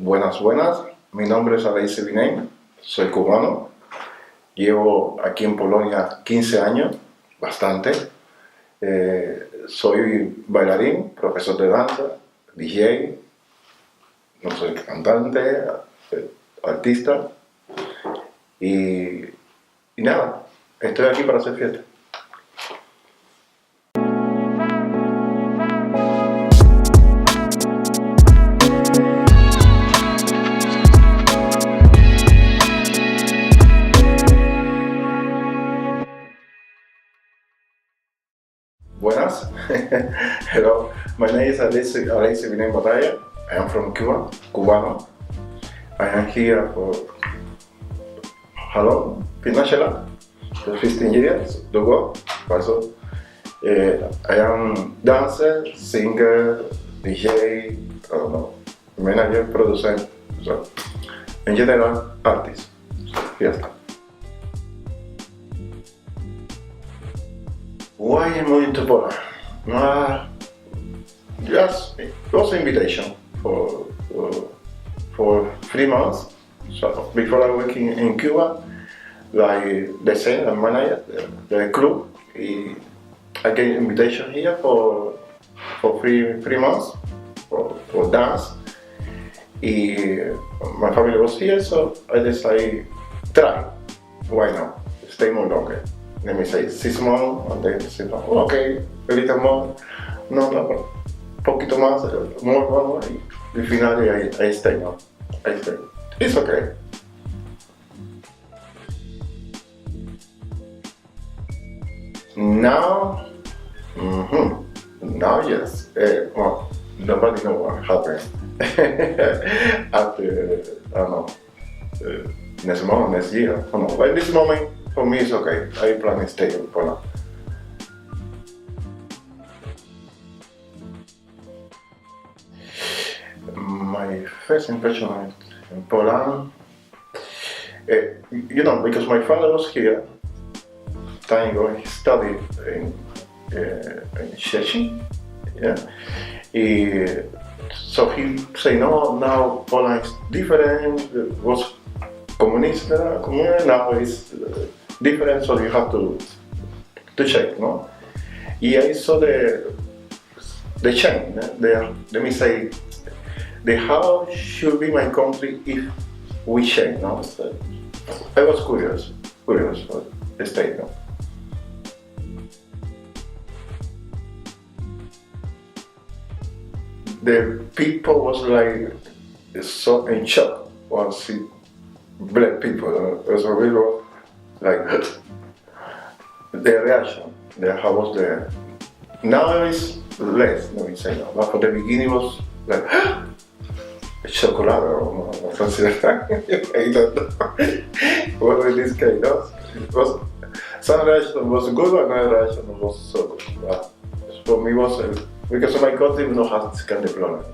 Buenas, buenas. Mi nombre es Aleisi Vinay, soy cubano. Llevo aquí en Polonia 15 años, bastante. Soy bailarín, profesor de danza, DJ, no soy cantante, artista y, y nada, estoy aquí para hacer fiesta. Buenas. Hello, my name is Aleisi Vinay Batalla. I am from Cuba, cubano. I am here for hello, Pinachala, 15 years ago. Also, I am dancer, singer, DJ, I don't know, manager, producer, so in general, artist. So, ya está. Why am I into Poland? Just it was an invitation for 3 months. So before I working in Cuba, like they say, I'm manager the club. I get invitation here for 3 months for dance. My family was here, so I decided try. Why not? Stay more longer. Let me say 6 months, and then say, oh, okay, a little more, no, poquito más, more, y finally I stay, no, I stay. It's okay. Now, now yes, well, nobody knows what happened after, I don't know, next month, next year, I don't know, but at this moment, for me it's okay, I plan to stay in Poland. My first impression in Poland, because my father was here, time ago, he studied in Szczecin, yeah. So he say, no, now Poland is different, it was communist, now it's different, so you have to check, no? I saw the change, let me say, how should be my country if we change, no? So I was curious for the state, no? The people was like so in shock when see black people, so we were like the reaction, how was the, now it's less, let me say, no? But for the beginning was like chocolate or something like that. I don't know what was this kind of. It was, some reaction was good, another reaction was so good. But for me was because my country we don't have this kind of problem.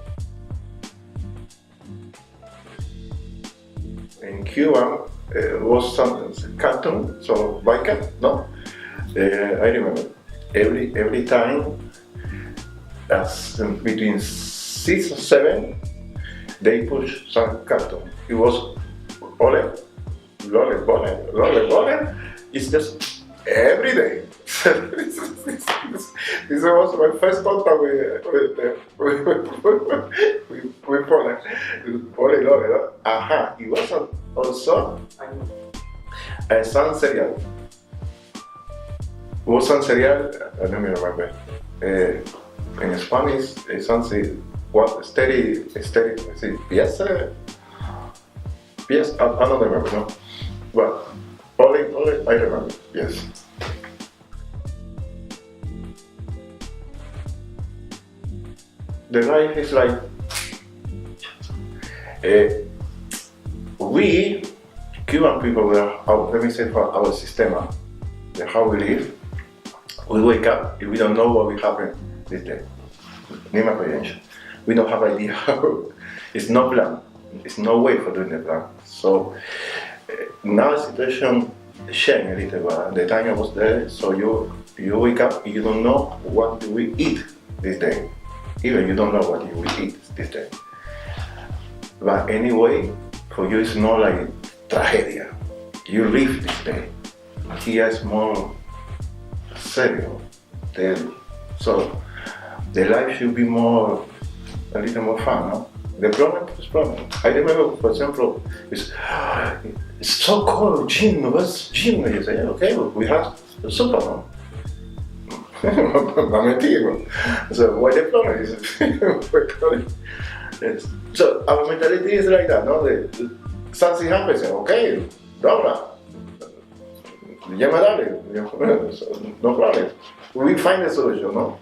In Cuba was some cartoon, so biker, no? I remember every time, as between 6 or 7, they push some cartoon. It was ole, lole. It's just every day. This was my first contact with Poland. Ole, lole. Aha, it was also some cereal. It was some cereal, I don't remember. In Spanish, something. What steady, yes, I don't remember, no, but only I remember, yes. The life is like, we Cuban people, let me say for our system, how we live, we wake up and we don't know what will happen this day. Nima comprehension. We don't have idea how. It's no plan. It's no way for doing the plan. So now the situation changed a little bit. The time I was there, so you wake up, you don't know what do we eat this day. Even you don't know what you will eat this day. But anyway, for you it's not like tragedia. You live this day. Here is more serio. So the life should be more, a little more fun, no? The problem is problem. I remember, for example, it's so cold, gym, what's gym? You say, okay, we have super, no? Ma mentiro. So what the problem is? Yes. So our mentality is like that, no? Something happens, okay, dobra. Llama dale, no problem. We find a solution, no?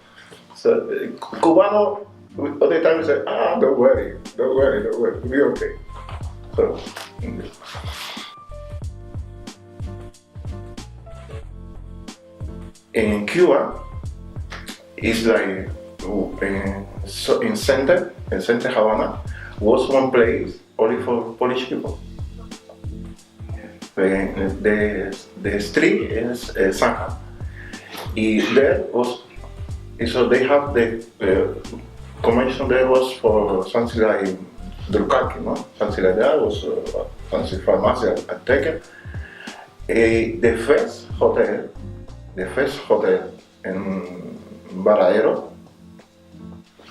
So Cubano, all the time say, don't worry, we'll be okay. So, in Cuba, it's like in center Havana, was one place only for Polish people. The street is Zanja. There was, so they have the convention there was for something like Drukaki, no? Something like that was something pharmacy attacker. The first hotel in Baradero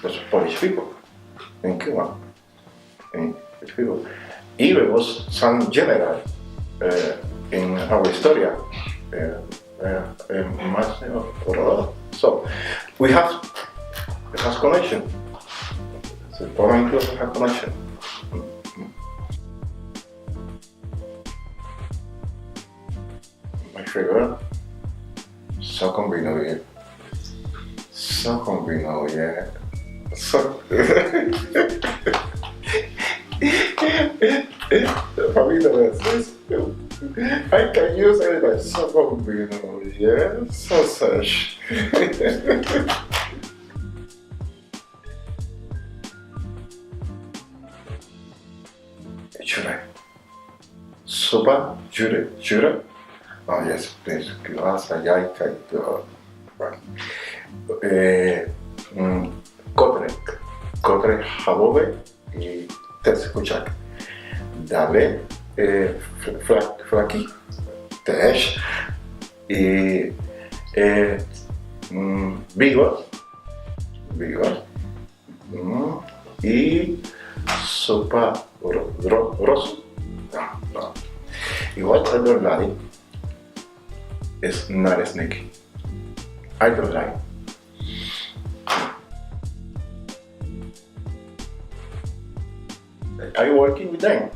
was Polish people in Cuba. People. Even was some general in our historia. So we have connection. So Poma incluso have connection. My favorite, so combinado, yeah. So combinado, yeah. So. I can use it like so combinado, yeah. So such. Jure. Sopa, jure. Oh yes, please. Klasa, jajka i to. Kotrek schabowy i też kurczak. Dalej flaki też i bigos i sopa rosu. No. I what I don't like is not sneaky. I don't like. I'm working with them.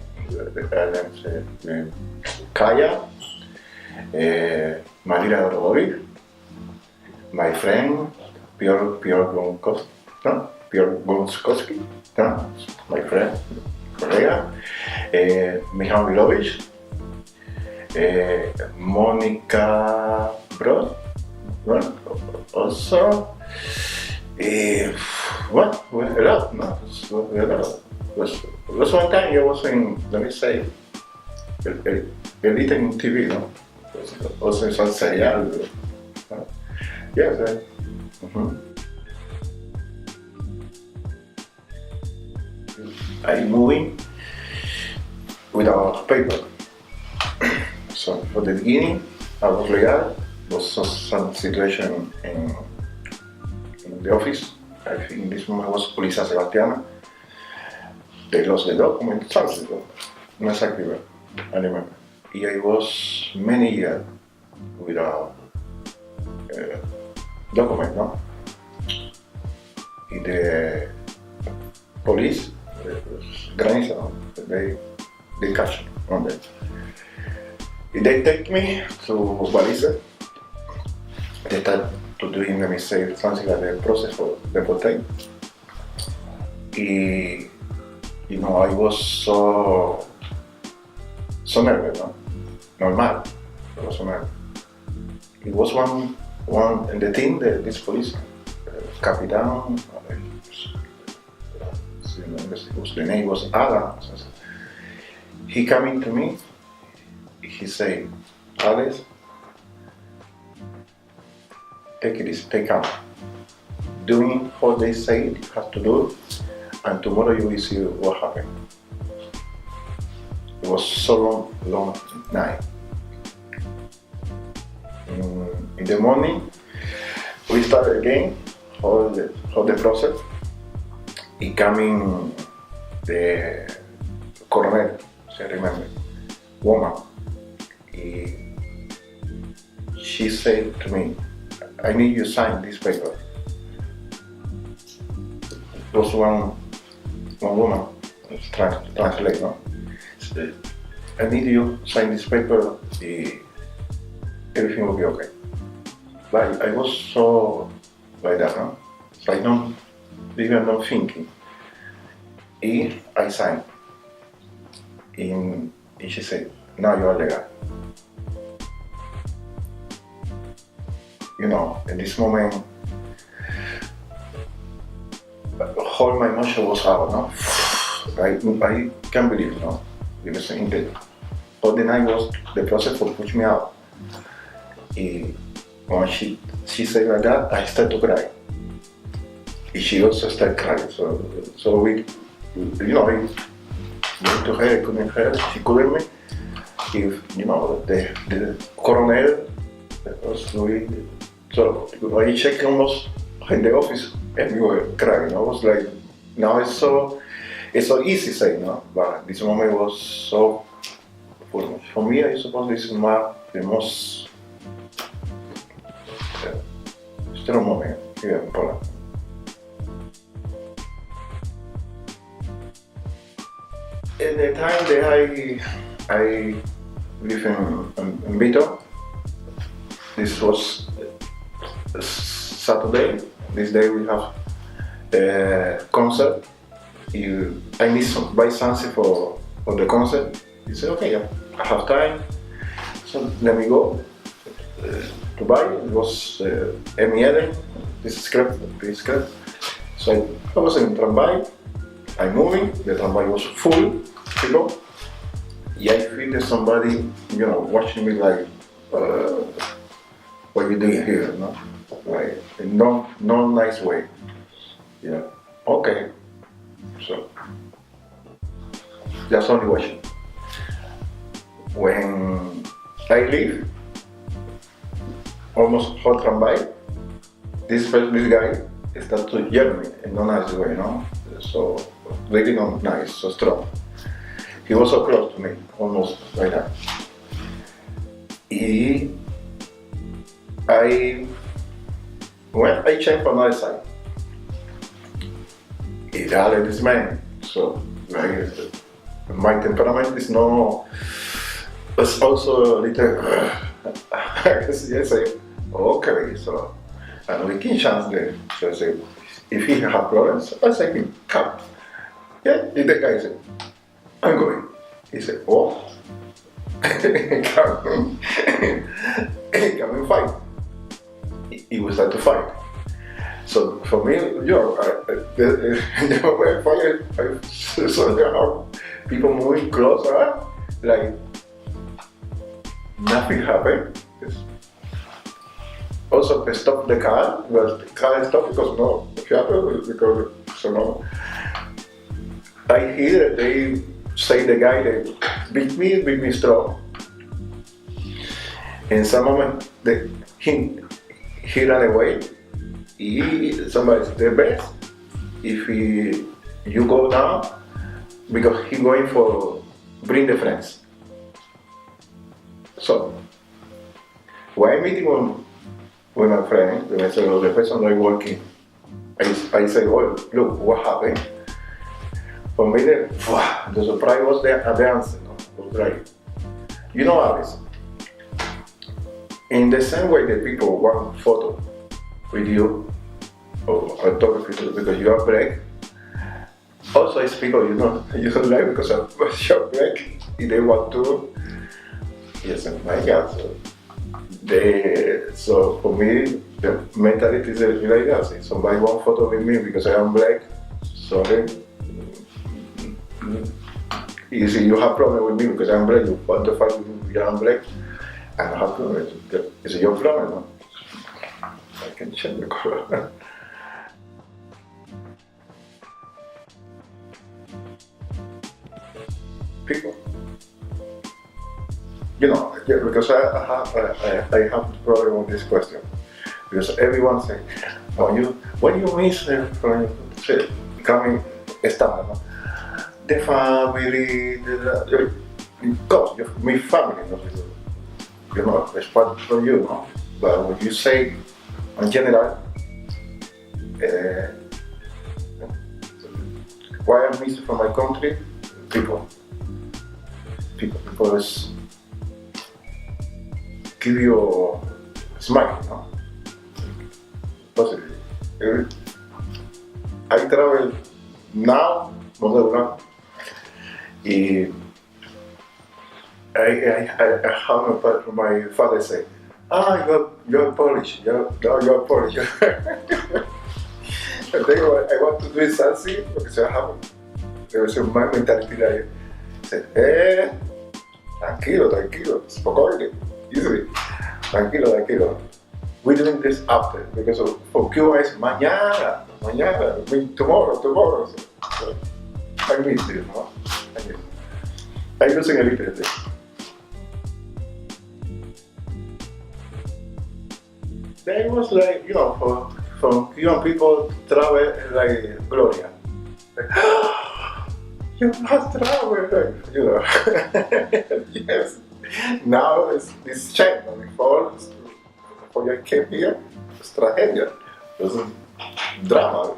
Kaya, Marina Dorovic, my friend Piotr Gonskowski, no? My friend, colega, Michał Milovich, Monica Brod, well, also, what? A lot, no? A lot. Was one time I was in, let me say, Elite in TV, no? Also in some serial. Yes, I'm moving without paper. So for the beginning, I was legal. Was some situation in the office. I think in this moment was Policia Sebastiana. They lost the document, something, not exactly well, I remember. I was many years without document, no? The police, graniza, no? They catch me on that. They take me to Baliza. They start to doing, let me say, something like the process for deportation. You know, I was so nervous, no? Normal. I was so nervous. It was one in the team, this police, Capitan, the name was Adam. He coming to me, he say, Alex, take it easy, take out. Doing what they say you have to do, and tomorrow you will see what happened. It was so long night. In the morning, we started again, all the process. It coming the coronel, I remember, woman. She said to me, I need you to sign this paper. It was one woman, translate, no? I need you to sign this paper, everything will be okay. But I was so like that, no? So I don't even not thinking. I signed. And she said, now you are legal. You know, in this moment, all my emotion was out, no? I can't believe, no? Because in all the night was the process for push me out. When she said like that, I started to cry. She also started crying. So we, you know, I went to her, I couldn't her, she couldn't me. If, you know, the coronel, was doing, so I checked almost in the office and we were crying. I was like, now it's so easy saying, no? But this moment was so, for me, I suppose this is the most strong moment here in Poland. In the time that I live in Vito, this was Saturday. This day we have a concert. I need some buy something for the concert. He said, okay, I have time, so let me go to buy. It was M11, this script. So I was in tramway. I'm moving. The tramway was full, people. Yeah, I feel there's somebody, you know, watching me like, what are you doing here, no? Like, in no nice way. Yeah, okay. So, just only watching. When I leave, almost whole tramway, this guy started to yell me in no nice way, no? So, really not nice, so strong. He was so close to me, almost like that. When I checked on the other side, he rallied this man. So, like, my temperament is no. It's also a little. I say, okay, so, and we can chance there. So I say, if he have problems, I say, come. Yeah, the guy said, I'm going. He said, oh, come and fight. He will start to fight. So for me, you know, when I fight, I saw how people moving closer, like nothing happened. Also, they stopped the car, but the car stopped because no, because so no. I hear that they say the guy that beat me strong. In some moment, he ran away. Somebody's the best. If you go now, because he going for bring the friends. So when I'm meeting with my friend, the person that I'm working, I say, oh, look, what happened? For me, the surprise was the answer. No? Was like, you know, Alice, in the same way that people want photo with you, or I talk with you because you are black, also it's people you don't like because of your black, if they want to, yes, my God. So for me, the mentality is like that. If somebody want photo with me because I am black, sorry. You see, you have problem with me because I'm black, you want to fight with me because I'm black, I don't have problem. It's your problem, no? I can change the color. People, You know, yeah, because I have a problem with this question. Because everyone say, oh, what do you miss from say, becoming a standard? No? The family, because my family, no? You know, it's part from you, no? But when you say in general, uh, why I miss from my country, people, because give you a smile, no? Positive. I travel now, more than now, and I have my father say, you're Polish, you're Polish. And then I want to do something because I have my mentality like, say, tranquilo, spokojnie, easy, tranquilo. We're doing this after because for Cuba is mañana, I mean tomorrow. So I miss this, no? I'm losing a little bit. There was like, you know, from Cuban people travel like Gloria. Like, you must travel, like, you know. Yes. Now it's shame, before you came here, it's tragedia. It's drama.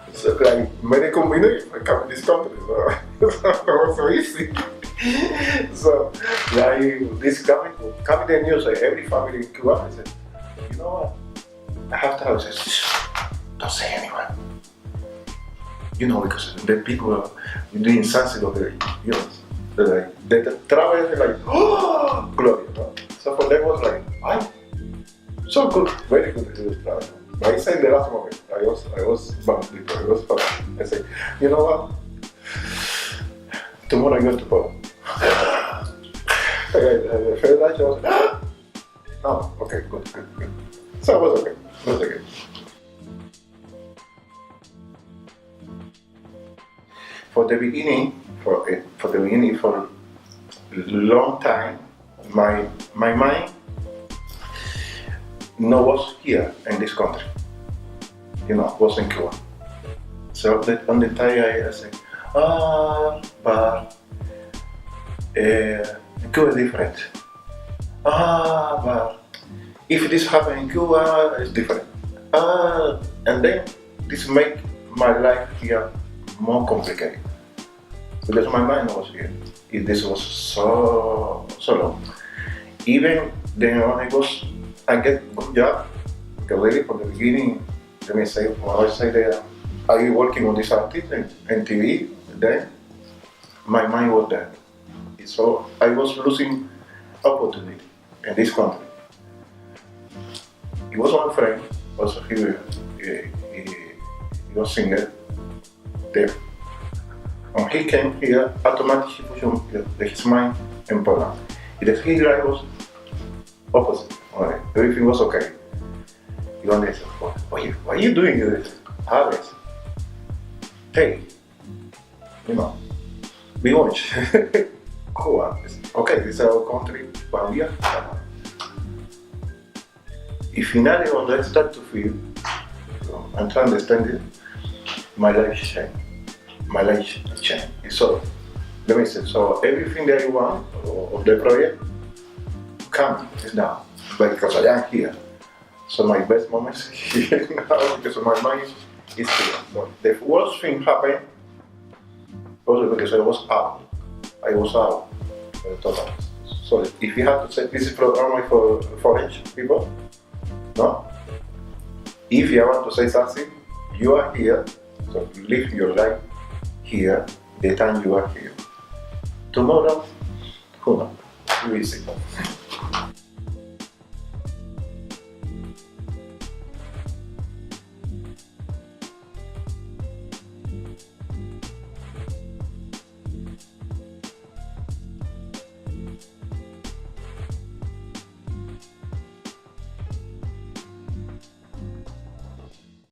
It's like many communities come in this country, so it's not so easy. So, like, this coming the news, like every family in Cuba, I said, you know what? I have to have this. Don't say anyone. You know, because the people are doing something of the, you know, the travel is like, oh, Gloria. No? So for them was like, so good, very good to do this travel. I said the last moment, I was bummed, I was fun. I said, you know what? Tomorrow I go to Poland. The first night I was, oh, okay, good. So it was okay. For the beginning, for a long time, my mind no was here in this country. You know, was in Cuba. So on the time I said, but Cuba is different. But if this happen in Cuba, it's different. And then this make my life here more complicated because my mind was here. This was so long. Even then I get good job. Really from the beginning, let me say, when I say that I working on this artist in TV, then my mind was there. So I was losing opportunity in this country. He was one friend, also he was singer there. When he came here, automatically he put his mind in Poland. His life was opposite. Right? Everything was okay. You understand? Why are you doing this? Alex, hey, you know, we watch. Cuba, okay, this is our country, but we are. If finally when I start to feel, and to understand it, my life changed. So, let me say, so everything that you want of the project, come, is now, because I am here. So my best moments here now, because my mind is here. So the worst thing happened was because I was out. Totally. So if you have to say, this is program for foreign people, no? If you want to say something, you are here, so live your life here, the time you are here. Tomorrow, who knows? We will see.